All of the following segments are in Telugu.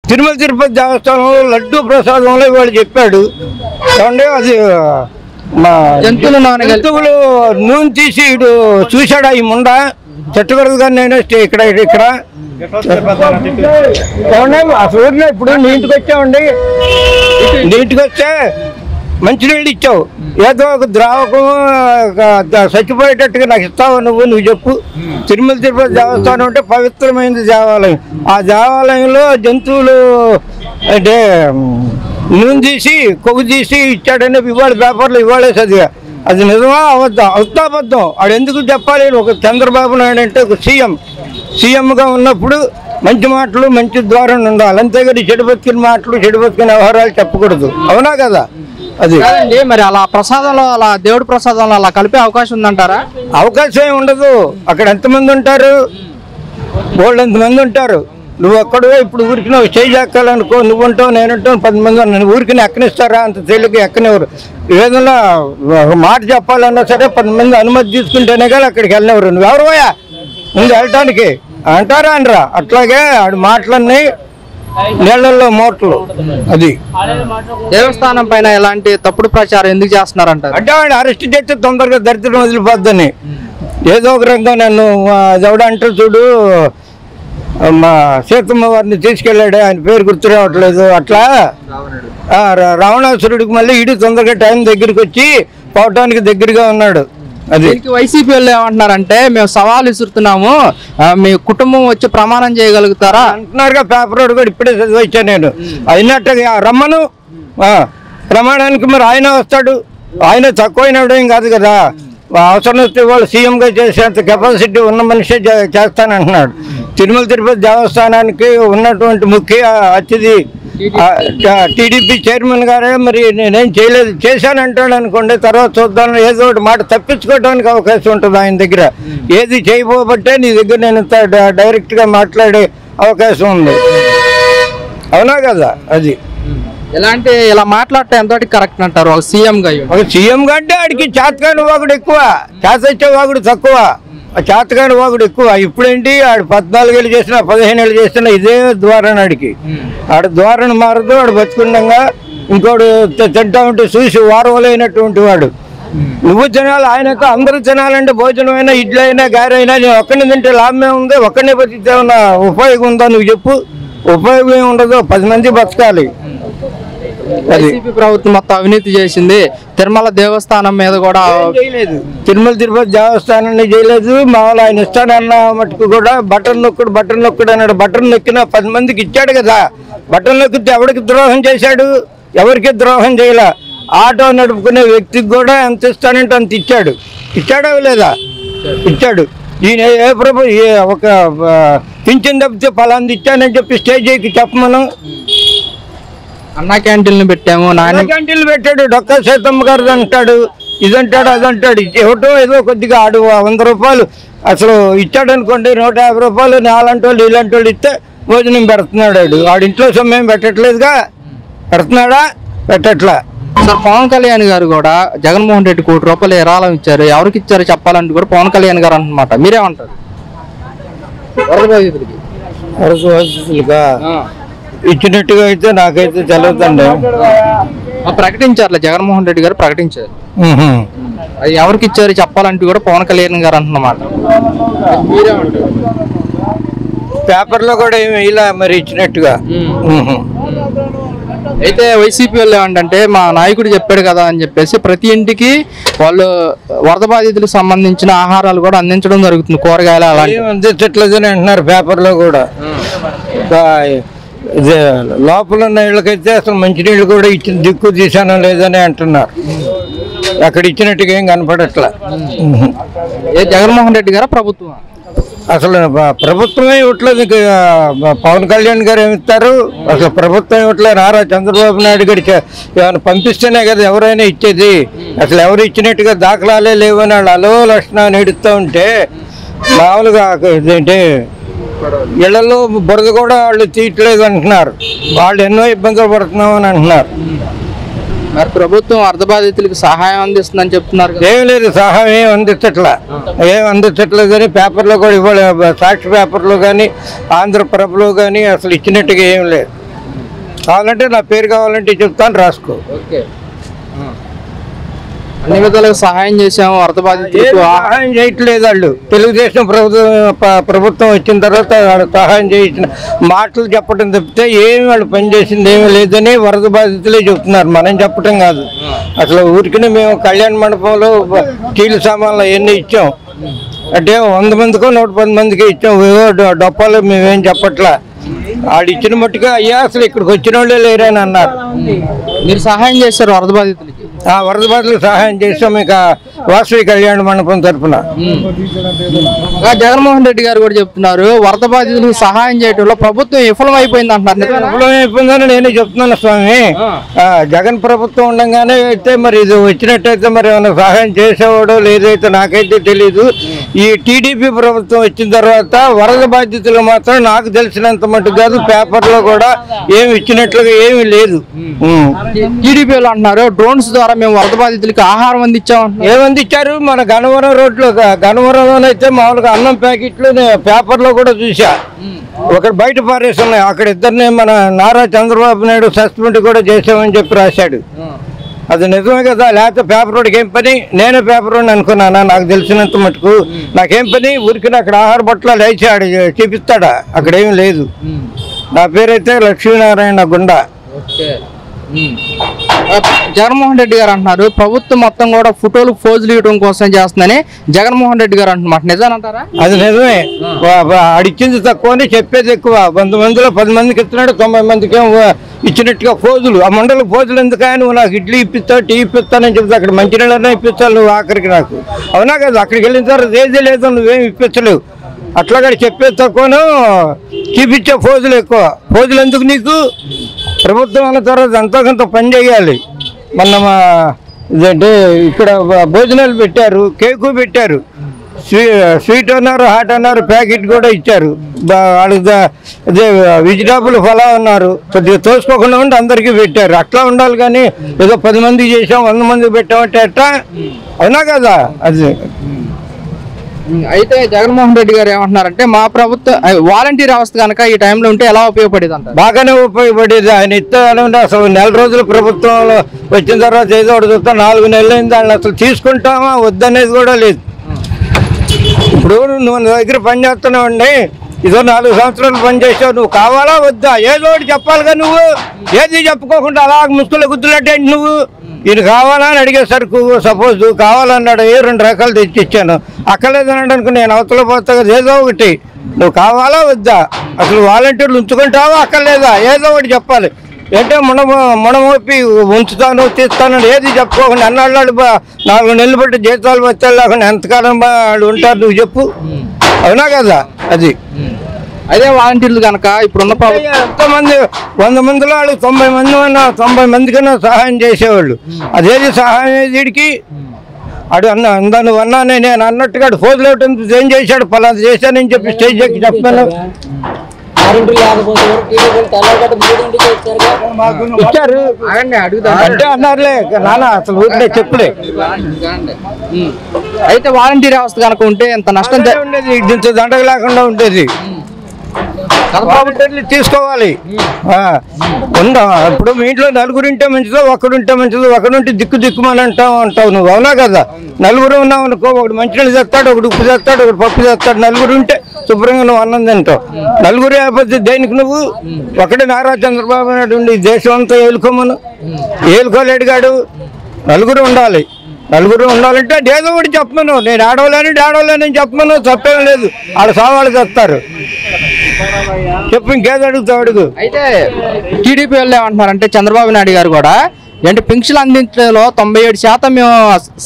తిరుమల తిరుపతి దేవస్థానంలో లడ్డూ ప్రసాదంలో వాళ్ళు చెప్పాడు ఏమంటే అది మా జంతువులు నూనె తీసి ఇటు చూశాడా ఈ ముండ చెట్టుకూడదు కానీ నేను ఇక్కడ అసలు ఇప్పుడు నీటికి వచ్చామండి నీటికి వస్తే మంచినీళ్ళు ఇచ్చావు ఏదో ఒక ద్రావకం చచ్చిపోయేటట్టుగా నాకు ఇస్తావు నువ్వు చెప్పు. తిరుమల తిరుపతి దేవస్థానం అంటే పవిత్రమైనది దేవాలయం. ఆ దేవాలయంలో జంతువులు అంటే నూనె తీసి కొవ్వు తీసి ఇచ్చాడని ఇవాళ పేపర్లో ఇవాళే చదివా. అది నిజమా అబద్ధం ఆడు ఎందుకు చెప్పాలి? ఒక చంద్రబాబు నాయుడు అంటే ఒక సీఎంగా ఉన్నప్పుడు మంచి మాటలు మంచి ద్వారం ఉండాలి, అంతేగాని చెడు బతికిన మాటలు చెడు బతికిన వ్యవహారాలు చెప్పకూడదు. అవునా కదా? అది మరి అలా ప్రసాదంలో అలా దేవుడి ప్రసాదంలో అలా కలిపే అవకాశం ఉందంటారా? అవకాశం ఏమి ఉండదు. అక్కడ ఎంతమంది ఉంటారు? వాళ్ళు ఎంతమంది ఉంటారు. నువ్వు అక్కడే ఇప్పుడు ఊరికి నువ్వు చేయి ఎక్కాలనుకో, నువ్వు ఉంటావు నేనుంటావు 10 మంది ఉన్నాను, ఊరికి ఎక్కనిస్తారా? అంత తేలిక ఎక్కనివ్వరు. ఏదైనా మాట చెప్పాలన్నా సరే 10 మంది అనుమతి తీసుకుంటేనే కానీ అక్కడికి వెళ్ళినవరు. నువ్వెవరు పోయా ముందు వెళ్ళటానికి అంటారా అనరా? అట్లాగే ఆడు మాటలన్నీ నీళ్లలో మోట్లు. అది దేవస్థానం పైన ఎలాంటి తప్పుడు ప్రచారం ఎందుకు చేస్తున్నారంటారు? అంటే వాడు అరెస్ట్ చేస్తే తొందరగా దరిద్రం వదిలిపోద్దని ఏదో ఒక రంగా నన్ను ఎవడ అంటే చూడు మా సీతమ్మ వారిని తీసుకెళ్ళాడు, ఆయన పేరు గుర్తు రావట్లేదు. అట్లా రావణాసురుడికి మళ్ళీ ఇటు తొందరగా టైం దగ్గరికి వచ్చి పోవటానికి దగ్గరగా ఉన్నాడు. అది వైసీపీ వాళ్ళు ఏమంటున్నారంటే మేము సవాల్ విసురుతున్నాము, మీ కుటుంబం వచ్చి ప్రమాణం చేయగలుగుతారా అంటున్నారుగా. పేపర్ కూడా ఇప్పుడే చదివచ్చా నేను. అయినట్టుగా రమ్మను ప్రమాణానికి. మరి ఆయన వస్తాడు, ఆయన తక్కువైనడు ఏం కాదు కదా. అవసరం వస్తే వాళ్ళు సీఎంగా చేసేంత కెపాసిటీ ఉన్న మనిషి చేస్తానంటున్నాడు. తిరుమల తిరుపతి దేవస్థానానికి ఉన్నటువంటి ముఖ్య అతిథి టీడీపీ చైర్మన్ గారే. మరి నేనేం చేయలేదు, చేశానంటాడు అనుకోండి, తర్వాత చూద్దాం. ఏదో ఒకటి మాట తప్పించుకోవడానికి అవకాశం ఉంటుంది ఆయన దగ్గర. ఏది చేయబోబట్టే నీ దగ్గర నేను డైరెక్ట్గా మాట్లాడే అవకాశం ఉంది. అవునా కదా? అది ఎలాంటి ఇలా మాట్లాడటం ఎంతటి కరెక్ట్ అంటారు? ఒక సీఎంగా అంటే ఆడికి చేతకాని వాగుడు ఎక్కువ, చేతొచ్చే వాగుడు తక్కువ. చేతకాని వాగుడు ఎక్కువ. ఇప్పుడేంటి ఆడు 14 ఏళ్ళు చేసినా 15 ఏళ్ళు చేసినా ఇదే ద్వారాన్ని ఆడికి. ఆడు ద్వారాన్ని మారదు. ఆడు బతుకుండగా ఇంకోడు తింటా ఉంటే చూసి వారవలైనటువంటి వాడు. నువ్వు తినాలి, ఆయనతో అందరూ తినాలంటే భోజనం అయినా ఇడ్లీ అయినా గారె అయినా నేను ఒక్కడిని తింటే లాభమే ఉంది, ఒక్కడినే బతికితే ఉన్న ఉపయోగం ఉందా? నువ్వు చెప్పు. ఉపయోగం ఏమి ఉండదు, 10 మంది బతకాలి. వైసీపీ ప్రభుత్వం మొత్తం అవినీతి చేసింది. తిరుమల దేవస్థానం మీద కూడా చేయలేదు. తిరుమల తిరుపతి దేవస్థానాన్ని చేయలేదు. మామూలు ఆయన ఇస్తానన్న మటుకు కూడా బటన్ నొక్కుడు అన్నాడు. బటన్ నొక్కిన 10 మందికి ఇచ్చాడు కదా. బటన్ నొక్కితే ఎవరికి ద్రోహం చేశాడు? ఎవరికి ద్రోహం చేయలే. ఆటో నడుపుకునే వ్యక్తికి కూడా ఎంత ఇస్తానంటే అంత ఇచ్చాడు. ఇచ్చాడా లేదా? ఇచ్చాడు. ఈయన ఒక పింఛన్ తప్పితే ఫలాంది ఇచ్చానని చెప్పి స్టేజ్ ఎక్కి చెప్పమను. అన్నా క్యాంటీన్లు పెట్టాము, నాన్న క్యాంటీన్లు పెట్టాడు. డొక్కా సీతమ్మ గారు అంటాడు, ఇదంటాడు అదంటాడు. ఇవ్వటం ఏదో కొద్దిగా ఆడు 100 రూపాయలు అసలు ఇచ్చాడు అనుకోండి, 150 రూపాయలు నాలంటి వాళ్ళు ఇలాంటి వాళ్ళు ఇస్తే భోజనం పెడుతున్నాడు. ఆడింట్లో సొమ్మేం పెట్టట్లేదుగా. పెడుతున్నాడా? పెట్టట్లా. సార్ పవన్ కళ్యాణ్ గారు కూడా జగన్మోహన్ రెడ్డి ₹1 కోటి విరాళం ఇచ్చారు. ఎవరికి ఇచ్చారో చెప్పాలంటే కూడా పవన్ కళ్యాణ్ గారు అంటున్నమాట. మీరేమంటారు? ఇచ్చినట్టుగా అయితే నాకైతే తెలియదండి. ప్రకటించారు, జగన్మోహన్ రెడ్డి గారు ప్రకటించారు. అది ఎవరికి ఇచ్చారు చెప్పాలంటే కూడా పవన్ కళ్యాణ్ గారు అంటున్నమాట. పేపర్లో కూడా ఏమి ఇలా మరి ఇచ్చినట్టుగా. అయితే వైసీపీ వాళ్ళు ఏమంటే మా నాయకుడు చెప్పాడు కదా అని చెప్పేసి ప్రతి ఇంటికి వాళ్ళు వరద బాధితులకు సంబంధించిన ఆహారాలు కూడా అందించడం జరుగుతుంది. కూరగాయలు అలాంటివి అందించట్లేదని అంటున్నారు పేపర్లో కూడా. లోపల ఉన్న ఇళ్ళకైతే అసలు మంచినీళ్ళు కూడా ఇచ్చిన దిక్కు తీసానో లేదని అంటున్నారు. అక్కడ ఇచ్చినట్టుగా ఏం కనపడట్లా. జగన్మోహన్ రెడ్డి గారా ప్రభుత్వం? అసలు ప్రభుత్వమే ఇవ్వట్లేదు. పవన్ కళ్యాణ్ గారు ఏమిస్తారు? అసలు ప్రభుత్వం ఇవ్వట్లేదు. నారా చంద్రబాబు నాయుడు గారికి ఏమైనా పంపిస్తేనే కదా ఎవరైనా ఇచ్చేది. అసలు ఎవరు ఇచ్చినట్టుగా దాఖలాలే లేవని వాళ్ళు అలో లక్షణాన్ని ఎడుతూ ఉంటే మామూలుగా ఏంటి ఇళ్లలో బురద కూడా వాళ్ళు తీయట్లేదు అంటున్నారు. వాళ్ళు ఎన్నో ఇబ్బందులు పడుతున్నామని అంటున్నారు. మరి ప్రభుత్వం వరద బాధితులకు సహాయం అందిస్తుందని చెప్తున్నారు. ఏం లేదు, సహాయం ఏం అందించట్లేదు అని పేపర్లో కూడా ఇవ్వాలి. సాక్షి పేపర్లో కానీ ఆంధ్రప్రభలో కానీ అసలు ఇచ్చినట్టుగా ఏం లేదు. కావాలంటే నా పేరు కావాలంటే చెప్తాను, రాసుకో. ఓకే, అన్ని విధాలుగా సహాయం చేసాము వరద బాధితులకు. సహాయం చేయట్లేదు వాళ్ళు. తెలుగుదేశం ప్రభుత్వం వచ్చిన తర్వాత వాళ్ళు సహాయం చేయించిన మాటలు చెప్పడం తప్పితే ఏమి వాళ్ళు పనిచేసింది ఏమీ లేదని వరద బాధితులే చెప్తున్నారు, మనం చెప్పటం కాదు. అసలు ఊరికినే మేము కళ్యాణ మండపంలో స్టీల్ సామాన్లు అవన్నీ ఇచ్చాం అంటే 100 మందికో 110 మందికి ఇచ్చాం. డొప్పాలు మేమేం చెప్పట్లా. వాళ్ళు ఇచ్చిన మట్టుగా అయ్యా అసలు ఇక్కడికి వచ్చిన వాళ్ళే లేరని అన్నారు. మీరు సహాయం చేశారు వరద బాధితులకి? వరద బాధితులకు సహాయం చేసాం ఇక వాసవి కళ్యాణ మండపం తరఫున. జగన్మోహన్ రెడ్డి గారు కూడా చెప్తున్నారు వరద బాధితులకు సహాయం చేయడంలో ప్రభుత్వం విఫలం అయిపోయింది అంటున్నారు. విఫలం అయిపోయిందని నేనే చెప్తున్నాను స్వామి. జగన్ ప్రభుత్వం ఉండగానే అయితే మరి ఇది వచ్చినట్టయితే మరి ఏమైనా సహాయం చేసేవాడో లేదైతే నాకైతే తెలీదు. ఈ టీడీపీ ప్రభుత్వం వచ్చిన తర్వాత వరద బాధితులు మాత్రం నాకు తెలిసినంత మటుకు కాదు, పేపర్లో కూడా ఏమి ఇచ్చినట్లుగా ఏమీ లేదు. టీడీపీలో అంటున్నారు డ్రోన్స్ ద్వారా మేము వరద బాధితులకి ఆహారం అందించాం. ఏమందించారు? మన గన్నవరం రోడ్లో, గన్నవరంలోనైతే మామూలుగా అన్నం ప్యాకెట్లు పేపర్లో కూడా చూసా. ఒకటి బయట పారేసి ఉన్నాయి. అక్కడ ఇద్దరిని మన నారా చంద్రబాబు నాయుడు సస్పెండ్ కూడా చేసామని చెప్పి రాశాడు. అది నిజమే కదా, లేకపోతే పేపర్ రోడ్కి ఏం పని? నేనే పేపర్ రోడ్ అనుకున్నానా? నాకు తెలిసినంత మటుకు నాకేం పని? ఊరికి అక్కడ ఆహార బట్ల లేచాడు చూపిస్తాడా? అక్కడేమీ లేదు. నా పేరైతే లక్ష్మీనారాయణ గుండా. జగన్మోహన్ రెడ్డి గారు అంటున్నారు ప్రభుత్వం మొత్తం కూడా ఫోటోలు ఫోజులు ఇవ్వడం కోసం చేస్తుందని జగన్మోహన్ రెడ్డి గారు అంటున్నారు, నిజానంటారా? అది నిజమే. అడిచింది తక్కువ అని చెప్పేది ఎక్కువ. 100 మందిలో 10 మందికి ఇస్తున్నాడు, 90 మందికి ఇచ్చినట్టుగా ఫోజులు. ఆ మండలి ఫోజులు ఎందుకు? నువ్వు నాకు ఇడ్లీ ఇప్పిస్తావు, టీ ఇప్పిస్తానని చెప్తే అక్కడ మంచినీళ్ళన్నా ఇప్పించాలి నువ్వు ఆఖరికి నాకు. అవునా కదా? అక్కడికి వెళ్ళిన తర్వాత ఏది లేదు, నువ్వేం ఇప్పించలేవు. అట్లాగే చెప్పేది తక్కువను, చూపించే ఫోజులు ఎక్కువ. ఫోజులు ఎందుకు నీకు? ప్రభుత్వం అన్న తర్వాత ఎంతో కొంత పని చేయాలి. మొన్న ఇదంటే ఇక్కడ భోజనాలు పెట్టారు, కేకు పెట్టారు, స్వీట్ అన్నారు, హాట్ అన్నారు, ప్యాకెట్ కూడా ఇచ్చారు. వాళ్ళకి అదే వెజిటేబుల్ ఫలా అన్నారు, కొద్దిగా తోసుకోకుండా ఉండి అందరికీ పెట్టారు. అట్లా ఉండాలి కానీ ఏదో 10 మందికి చేసాం 100 మందికి పెట్టామంటే ఎట్లా? అవునా కదా? అది అయితే జగన్మోహన్ రెడ్డి గారు ఏమంటున్నారంటే మా ప్రభుత్వం వాలంటీర్ వ్యవస్థ కనుక ఈ టైంలో ఉంటే ఎలా ఉపయోగపడేది అంటారు? బాగానే ఉపయోగపడేది. ఆయన ఇస్తానంటే అసలు నెల రోజులు ప్రభుత్వంలో వచ్చిన తర్వాత ఏదో ఒకటి చూస్తా 4 నెలలు అయింది. వాళ్ళని అసలు తీసుకుంటామా వద్దనేది కూడా లేదు. ఇప్పుడు నువ్వు నా దగ్గర పని చేస్తున్నావండి, ఇదో 4 సంవత్సరాలు పని చేసావు, నువ్వు కావాలా వద్దా? ఏదో ఒకటి చెప్పాలిగా. నువ్వు ఏది చెప్పుకోకుండా అలా ముస్తులు గుద్దులంటే నువ్వు ఈయన కావాలా అని అడిగే సరుకు సపోజ్ కావాలన్నాడు, 2 రకాలు తెచ్చిచ్చాను. అక్కర్లేదని అనుకో నేను అవతల పోతా కదా. ఏదో ఒకటి నువ్వు కావాలా వద్దా? అసలు వాలంటీర్లు ఉంచుకుంటావా అక్కర్లేదా? ఏదో ఒకటి చెప్పాలి. అంటే మనమోపి ఉంచుతాను తీస్తాను ఏది చెప్పుకోకుండా అన్నాళ్ళు 4 నెలలు బట్టి జీతాలు వచ్చే లేకుండా ఎంతకాలం వాళ్ళు ఉంటారు నువ్వు చెప్పు. అవునా కదా? అది అదే వాలంటీర్లు కనుక ఇప్పుడున్న ఎంతమంది 100 మందిలో వాళ్ళు 90 మంది 90 మందికన్నా సహాయం చేసేవాళ్ళు. అదేది సహాయం వీడికి? అడు నువ్వు అన్నానే నేను అన్నట్టుగా ఫోజులు ఇవ్వటం ఏం చేశాడు? పలానా చేశానని చెప్పి స్టేజ్ ఎక్కి చెప్తాను. ఇచ్చారు అంటే అన్నారులే నాన్న, అసలు ఊరికే చెప్పులే. అయితే వాలంటీర్ వ్యవస్థ కనుక ఉంటే ఎంత నష్టం ఉండేది, ఇంత దండగ లేకుండా ఉండేది. తీసుకోవాలి. ఇప్పుడు మీ ఇంట్లో 4 ఉంటే మంచిదో, 1 ఉంటే మంచిదో. 1 ఉంటే దిక్కుమని అంటావు నువ్వు. అవునా కదా? 4 ఉన్నావు అనుకో, ఒకడు మంచినీళ్ళు తెస్తాడు, ఒకడు ఉప్పు తెస్తాడు, ఒకడు పప్పు తెస్తాడు. 4 ఉంటే శుభ్రంగా నువ్వు అన్నం తింటావు. 4 అయిపోతే దేనికి నువ్వు? ఒకటే నారా చంద్రబాబు నాయుడు ఉండి దేశం అంతా ఏలుకోమను, ఏలుకోలేడుగాడు. 4 ఉండాలి. 4 ఉండాలంటే ఏదో ఒకటి చెప్పమను. నేను ఆడవలేని చెప్పమను, తప్పేం లేదు. వాళ్ళ సావాళ్ళు తెస్తారు. చెప్పు, ఇంకేదో అడుగుతావు అడుగు. అయితే టీడీపీ వాళ్ళు ఏమంటున్నారంటే చంద్రబాబు నాయుడు గారు కూడా అంటే పెన్షన్ అందించడంలో 97% మేము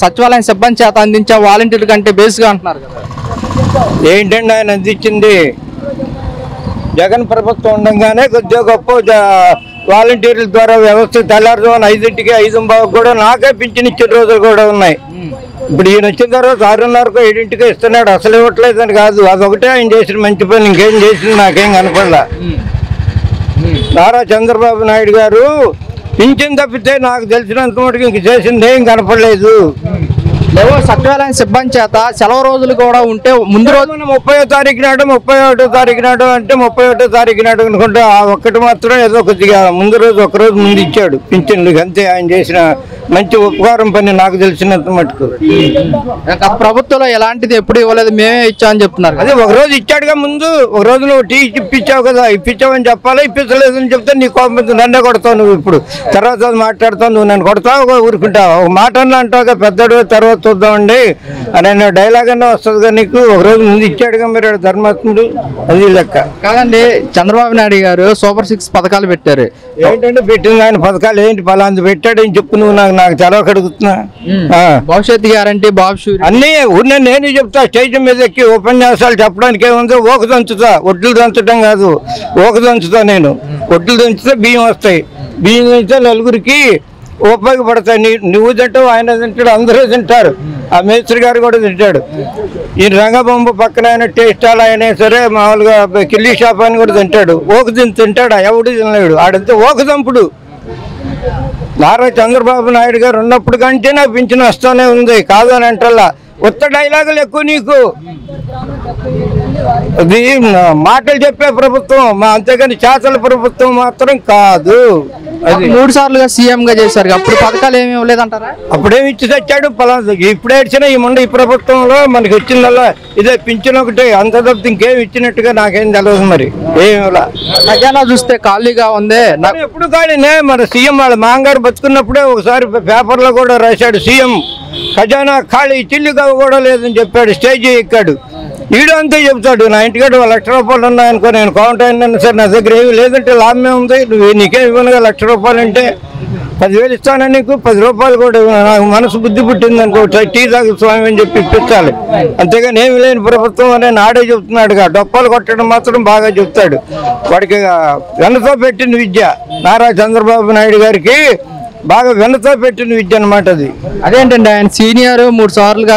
సచివాలయం సిబ్బంది చేత అందించే వాలంటీర్ల కంటే బేస్గా అంటున్నారు కదా. ఏంటండి ఆయన అందించింది? జగన్ ప్రభుత్వం ఉండగానే కొద్దిగా గొప్ప వాలంటీర్ల ద్వారా వ్యవస్థ తెల్లారుజామున 5ంటికి 5:15 కూడా నాకే పింఛన్ ఇచ్చిన రోజులు కూడా ఉన్నాయి. ఇప్పుడు ఈయన వచ్చిన తర్వాత 6:30కో 7ంటికి ఇస్తున్నాడు. అసలు ఇవ్వట్లేదని కాదు, అదొకటే ఆయన చేసిన మంచి పని. ఇంకేం చేసింది నాకేం కనపడలా. నారా చంద్రబాబు నాయుడు గారు పింఛన్ తప్పితే నాకు తెలిసినంత మటుకు ఇంక చేసింది ఏం కనపడలేదు. లేవో సచివాలయం సిబ్బంది చేత సెలవు రోజులు కూడా ఉంటే ముందు రోజు 30వ తారీఖు నాడు 31వ తారీఖు నాడు అంటే 31వ తారీఖు నాడు అనుకుంటే ఆ ఒక్కటి మాత్రం ఏదో కొద్దిగా ముందు రోజు ఒకరోజు ముందు ఇచ్చాడు పింఛన్లు. అంతే ఆయన చేసిన మంచి ఉపకారం పని నాకు తెలిసినంత మటుకు. ప్రభుత్వంలో ఎలాంటిది ఎప్పుడు ఇవ్వలేదు, మేమే ఇచ్చామని చెప్తున్నారు. అదే ఒక రోజు ఇచ్చాడుగా ముందు. ఒక రోజు నువ్వు టీ ఇప్పించావు కదా, ఇప్పించావని చెప్పాలా, ఇప్పించలేదని చెప్తే నీ కోపం నన్నే కొడతావు నువ్వు. ఇప్పుడు తర్వాత మాట్లాడుతావు, నువ్వు నన్ను కొడతావు ఊరుకుంటావు. ఒక మాట అన్నా అంటావుగా పెద్దడు తర్వాత చూద్దామండి అని డైలాగ్ అన్నా వస్తుందిగా నీకు. ఒక రోజు ముందు ఇచ్చాడుగా మీరు ధర్మాత్ముడు. అది లెక్క కాదండి. చంద్రబాబు నాయుడు గారు సూపర్ 6 పథకాలు పెట్టారు. ఏంటంటే పెట్టింది ఆయన పథకాలు ఏంటి పలాంది పెట్టాడు అని చెప్పు. నువ్వు నాకు తెలవక అడుగుతున్నా. భవిష్యత్ గ్యారంటీ బాబు అన్నీ ఊరినే నేను చెప్తా. స్టేజ్ మీద ఎక్కి ఉపన్యాసాలు చెప్పడానికి ఏముందో ఓకు దంచుతా, ఒడ్లు దంచడం కాదు, ఓకు దంచుతా. నేను ఒడ్లు దంచితే బియ్యం వస్తాయి, బియ్యం దంచితే నలుగురికి ఉపయోగపడతాయి. నువ్వు తింటావు, ఆయన తింటాడు, అందరూ తింటారు. ఆ మేస్త్రి గారు కూడా తింటాడు. ఈ రంగబొమ్మ పక్కన ఆయన టేస్ట్ అలా అయినా సరే మామూలుగా కిల్లీ షాప్ అని కూడా తింటాడు. ఓకు తింటాడు, ఎవడు తినలేడు. ఆడంతే ఓకు దంపుడు. నారా చంద్రబాబు నాయుడు గారు ఉన్నప్పుడు కంటే నాకు పింఛన్ వస్తానే ఉంది, కాదు అని అంటల్లా. కొత్త డైలాగులు ఎక్కువ నీకు. అది మాటలు చెప్పే ప్రభుత్వం, అంతేగాని చేతల ప్రభుత్వం మాత్రం కాదు. అది 3 సార్లుగా సీఎం గా చేశారు. అప్పుడు పథకాలు ఏమి ఇవ్వలేదంటారా? అప్పుడేమి ఇచ్చి తెచ్చాడు పలానా. ఇప్పుడు ఏడ్చినా ఈ ప్రభుత్వంలో మనకి వచ్చిందల్లా ఇదే పింఛన్ ఒకటి. అంత తప్పితే ఇంకేం ఇచ్చినట్టుగా నాకేం తెలియదు. మరి ఏమిలా ఖజానా చూస్తే ఖాళీగా ఉంది. ఎప్పుడు ఖాళీనే. మన సీఎం వాళ్ళ మాంగారు బతుకున్నప్పుడే ఒకసారి పేపర్లో కూడా రాశాడు, సీఎం ఖజానా ఖాళీ, చిల్లుగా కూడా లేదని చెప్పాడు. స్టేజ్ ఎక్కాడు. వీడు అంతే చెప్తాడు. నా ఇంటికాడ 1,00,000 రూపాయలు ఉన్నాయనుకో, నేను కౌంట్ అయినా సరే నా దగ్గర ఏమి లేదంటే లాభమే ఉంది. నువ్వు నీకేం ఇవ్వనుగా 1,00,000 రూపాయలు అంటే 10,000 ఇస్తాను నీకు, 10 రూపాయలు కూడా నాకు మనసు బుద్ధి పుట్టింది అనుకో, టీ తాగు స్వామి అని చెప్పి ఇప్పించాలి. అంతేగాని ఏమి లేని ప్రభుత్వం అని నాడే చెప్తున్నాడుగా. డొప్పాలు కొట్టడం మాత్రం బాగా చెప్తాడు. వాడికి వెన్నతో పెట్టిన విద్య నారా చంద్రబాబు నాయుడు గారికి బాగా వెన్నతో పెట్టిన విద్య అనమాట అది. అదేంటండి ఆయన సీనియర్ 3 సార్లుగా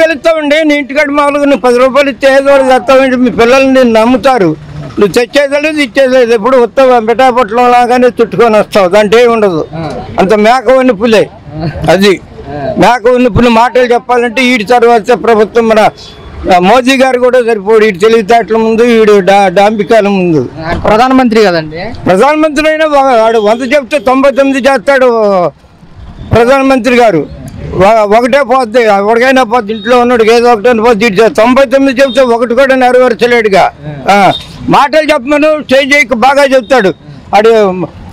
వెళ్తామండి. నీ ఇంటికాడ మామూలుగా నువ్వు 10 రూపాయలు ఇస్తే ఏదో తెస్తామంటే మీ పిల్లల్ని నేను నమ్ముతారు. నువ్వు తెచ్చేదలేదు ఇచ్చేదలేదు. ఎప్పుడు వస్తావు మిఠాపట్లం లాగానే చుట్టుకొని వస్తావు, దాంట్లో ఏమి ఉండదు. అంత మేక వన్నిపులే. అది మేక వన్నిపులు మాటలు చెప్పాలంటే వీడి తర్వాత ప్రభుత్వం మన మోదీ గారు కూడా సరిపోడు. వీడు తెలివితేటల ముందు, వీడు డాంబికాల ముందు. ప్రధానమంత్రి కదండి. ప్రధానమంత్రి అయినా వాడు 100 చెప్తే 99 చేస్తాడు ప్రధానమంత్రి గారు. ఒకటే పోద్ది, ఎవరికైనా పోద్ది. ఇంట్లో ఉన్నాడు ఏదో ఒకటి పోద్ది. 99 చెప్తే ఒకటి కూడా నెరవేర్చలేడుగా. మాటలు చెప్పమను, స్టేజ్ బాగా చెప్తాడు. అడు